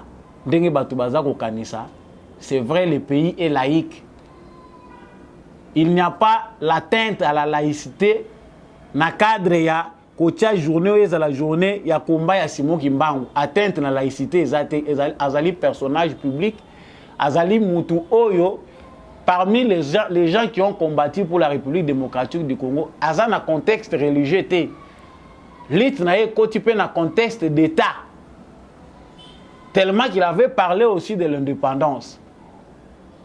ndenge bato baza ko kanisa, c'est vrai le pays est laïque. Il n'y a pas l'atteinte à la laïcité na cadre ya kotia journée et la journée ya combat ya Simon Kimbangu. Atteinte na laïcité azali personnage public, azali mutu oyo parmi les gens qui ont combattu pour la République démocratique du Congo, azan na contexte religieux te. Lit na ye kotipe na contexte d'état. Tellement qu'il avait parlé aussi de l'indépendance.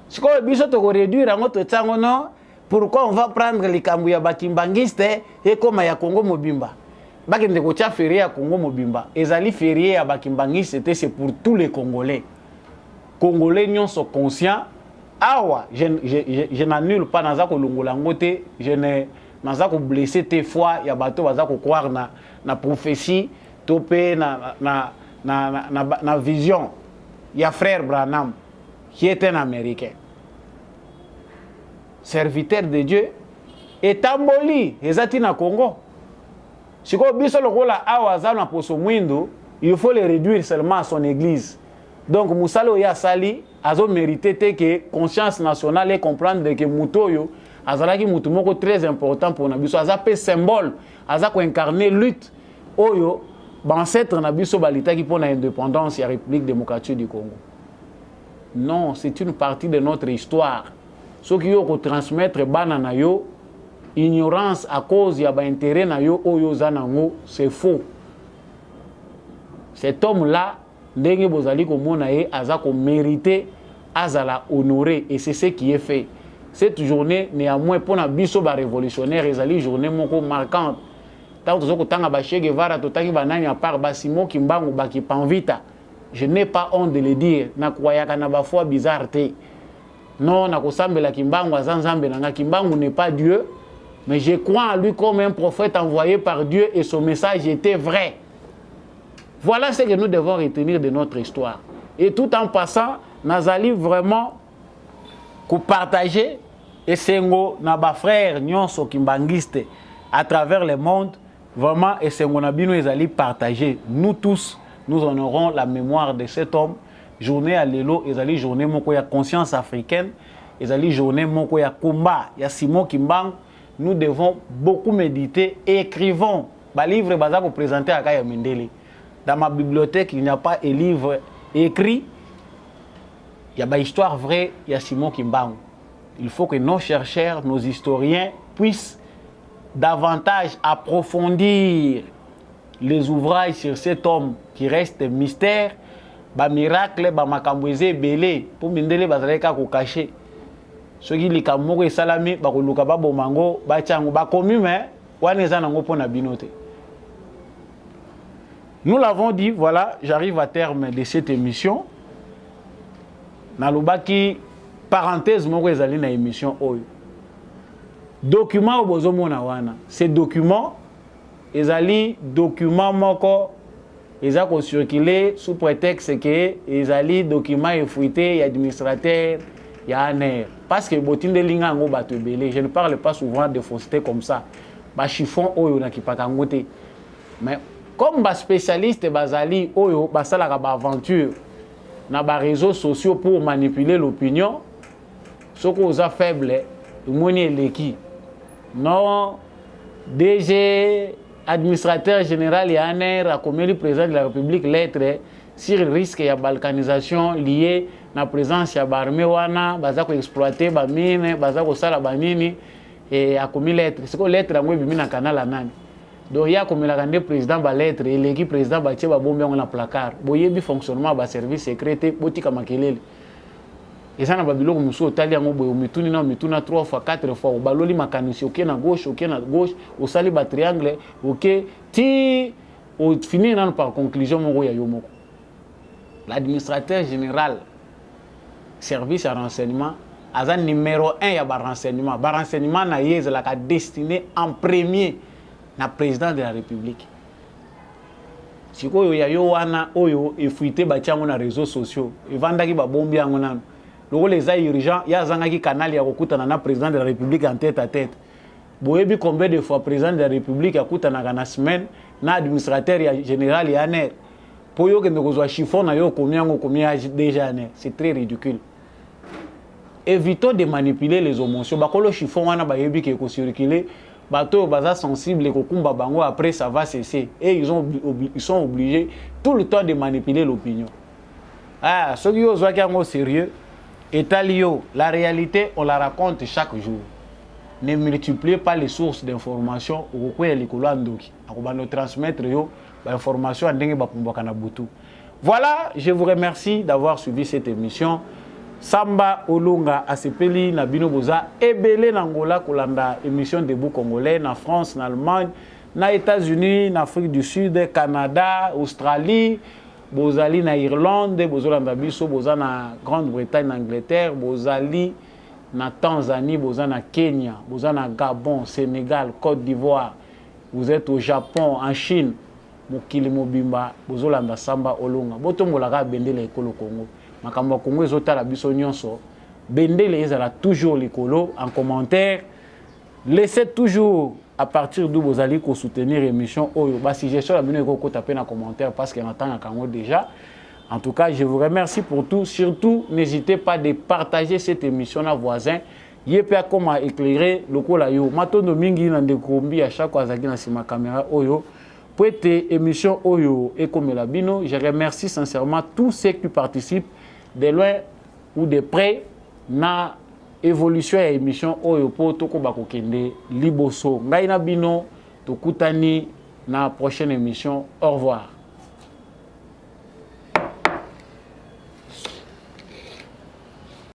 Si on veut réduire notre temps, non, pourquoi on va prendre les Kambouya Bakimbangistes et comme ya Congo Mobimba? Bakinde kocha férié à Congo Mobimba. Ezali férié à Bakimbangiste, c'est pour tous les Congolais. Congolais n'y sont conscients. Ah ouais, je n'annule pas Nazako Longolangote, je ne Nazako blessé tes fois, il y a bateau Bazako croire na prophétie, topé na vision. Il y a frère Branham qui est un Américain. Serviteur de Dieu, et Tamboli, ezati na Congo. Si ko biso lokola awaza na poso mwindo, il faut le réduire seulement à son église. Donc Moussalo ya sali azo mérité que conscience nationale et comprendre que mutoyo azalaki mutu moko très important pour na biso, azape symbole, azako incarner lutte oyo ancêtre na biso balitaki pour la indépendance et la République démocratique du Congo. Non, c'est une partie de notre histoire. Ce qui yo ko transmettre bana na yo ignorance à cause ya ba intérêt na yo oyo zanango, c'est faux. Cet homme-là ndenge bozali komona ye azako mérité azala honoré et c'est ce qui est fait. Cette journée néanmoins pour na biso ba révolutionnaire ezali journée moko marquante. Tant que tanga ba Che Guevara totangi banani à part ba Simon Kimbangu ba ki panvita. Je n'ai pas honte de le dire, na croyaka na ba foi bizarre te. Non, na kosambela Kimbangu azanzambe nanga Kimbangu n'est pas Dieu, mais je crois en lui comme un prophète envoyé par Dieu et son message était vrai. Voilà ce que nous devons retenir de notre histoire. Et tout en passant, Nazali vraiment partager et c'est na ba frère nyonso kimbangiste à travers le monde, vraiment et c'est na bino ezali partager. Nous tous, nous honorons la mémoire de cet homme. Journée à l'élo, ezali journée moko ya conscience africaine, ezali journée moko ya combat, ya Simon Kimbangu. Nous devons beaucoup méditer et écrivons. Ba livre bazako présenter à Kaya Mendele. Dans ma bibliothèque, il n'y a pas un livre écrit. Il y a une histoire vraie, il y a Simon Kimbangu. Il faut que nos chercheurs, nos historiens puissent davantage approfondir les ouvrages sur cet homme qui reste mystère. Ba miracle, ba makambweze belé pour Mendele bazaleka ko cacher. Ceux qui li kamoko et salami ba ko luka ba bomango ba tiango ba komi mais wana eza nango pona binote. Nous l'avons dit, voilà, j'arrive à terme de cette émission. Nalobaki, parenthèse, moi, je suis dans l'émission. Document au bozomona wana. Ces documents, ils documents moko, ils ont circulé sous prétexte que ils allaient documents effoutés, il y a administrateur, il y a un air. Parce que botin de linga ngo batebele, je ne parle pas souvent de fausseté comme ça. Ba chiffon oyo na kipakangote. Mais comme ba spécialiste bazali oyo basala ba aventure na ba réseaux sociaux pour manipuler l'opinion, ce qu'on a faible, le moni eleki. Non, DG, administrateur général, il y a un air, a commis le président de la République lettre sur le risque de balkanisation lié à la présence de l'armée wana, baza ko exploiter ba mine, baza ko sala ba nini et a commis lettre. C'est quoi lettre ngwe bimi na canal anani. Donc il y a comme la grande président ba lettre et l'équipe président ba tie ba bombe na placard. Boyebi fonctionnement ba service secret botika makelele. Et ça, on a biloko musu otali yango boyo mituni na mituna 3 fois 4 fois baloli makanisi ok na gauche au sali ba triangle ok ti au finir par conclusion moko ya yomoko. L'administrateur général service à renseignement a numéro 1 ya ba renseignement na yez la ka destiné en premier na président de la République. Sikoyo ya yo wana oyo efuité ba tiango na réseaux sociaux e vandaki ba bombi yango na le les urgents, il y a un canal qui a président de la République en tête à tête. Vous savez combien de fois le président de la République a coûté une semaine, l'administrateur général et un air. Pour que nous ayons chiffon, combien déjà c'est très ridicule. Évitons de manipuler les émotions. Le chiffon, on a circulé, bateau baza sensible et après ça va cesser. Et ils sont obligés tout le temps de manipuler l'opinion. Ah, ceux qui sont sérieux, Etalio, la réalité, on la raconte chaque jour. Ne multipliez pas les sources d'informations. Voilà, je vous remercie d'avoir suivi cette émission. Samba Olunga Asepeli Nabino Boza Ebele Nangola Kolanda émission Debout Congolais na France, na Allemagne, na États-Unis, na Afrique du Sud, Canada, Australie. Bozali na Irlande, bozolanda biso, boza na Grande-Bretagne, Angleterre, bozali na Tanzanie, boza na Kenya, boza na Gabon, Sénégal, Côte d'Ivoire. Vous êtes au Japon, en Chine, mokili mobimba, bozolanda Samba Olunga. Botombolaka bendele ekolo Congo. Makambo Congo ezotala biso nyonso. Bendele ezala toujours likolo en commentaire. Laissez toujours à partir d'où vous allez soutenir l'émission Oyo. Si j'ai sur la minute, vous tapez dans les commentaires parce qu'il y a un temps déjà. En tout cas, je vous remercie pour tout. Surtout, n'hésitez pas de partager cette émission à voisins. Yepia comment éclairer le colayo. Maintenant, nous mingi dans des combis à chaque fois que sur ma caméra Oyo. Pour cette émission Oyo et comme la bino, je remercie sincèrement tous ceux qui participent de loin ou de près na évolution ya émission oyo po toko bakokende liboso ngai na bino tokutani na prochaine émission. Au revoir.